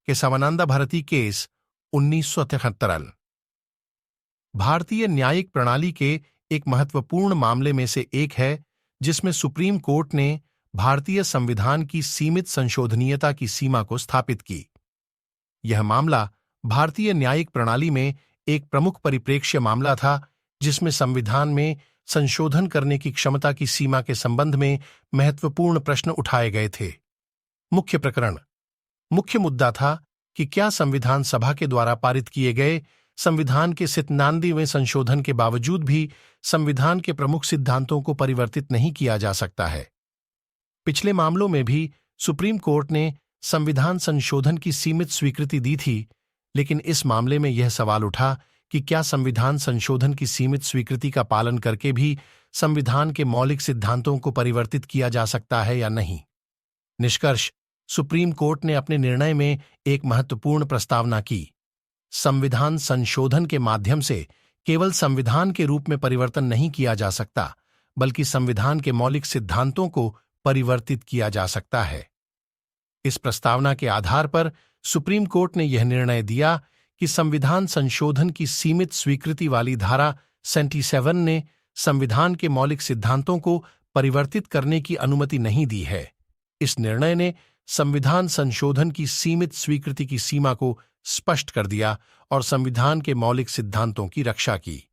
के सवानंदा भारती केस 1973। भारतीय न्यायिक प्रणाली के एक महत्वपूर्ण मामले में से एक है जिसमें सुप्रीम कोर्ट ने भारतीय संविधान की सीमित संशोधनीयता की सीमा को स्थापित की। यह मामला भारतीय न्यायिक प्रणाली में एक प्रमुख परिप्रेक्ष्य मामला था जिसमें संविधान में संशोधन करने की क्षमता की सीमा के संबंध में महत्वपूर्ण प्रश्न उठाए गए थे। मुख्य मुद्दा था कि क्या संविधान सभा के द्वारा पारित किए गए संविधान के 97वें संशोधन के बावजूद भी संविधान के प्रमुख सिद्धांतों को परिवर्तित नहीं किया जा सकता है। पिछले मामलों में भी सुप्रीम कोर्ट ने संविधान संशोधन की सीमित स्वीकृति दी थी, लेकिन इस मामले में यह सवाल उठा कि क्या संविधान संशोधन की सीमित स्वीकृति का पालन करके भी संविधान के मौलिक सिद्धांतों को परिवर्तित किया जा सकता है या नहीं। निष्कर्ष, सुप्रीम कोर्ट ने अपने निर्णय में एक महत्वपूर्ण प्रस्तावना की। संविधान संशोधन के माध्यम से केवल संविधान के रूप में परिवर्तन नहीं किया जा सकता, बल्कि संविधान के मौलिक सिद्धांतों को परिवर्तित किया जा सकता है। इस प्रस्तावना के आधार पर सुप्रीम कोर्ट ने यह निर्णय दिया कि संविधान संशोधन की सीमित स्वीकृति वाली धारा 77 ने संविधान के मौलिक सिद्धांतों को परिवर्तित करने की अनुमति नहीं दी है। इस निर्णय ने संविधान संशोधन की सीमित स्वीकृति की सीमा को स्पष्ट कर दिया और संविधान के मौलिक सिद्धांतों की रक्षा की।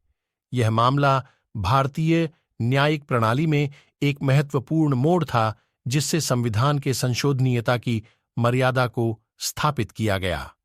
यह मामला भारतीय न्यायिक प्रणाली में एक महत्वपूर्ण मोड़ था जिससे संविधान के संशोधनीयता की मर्यादा को स्थापित किया गया।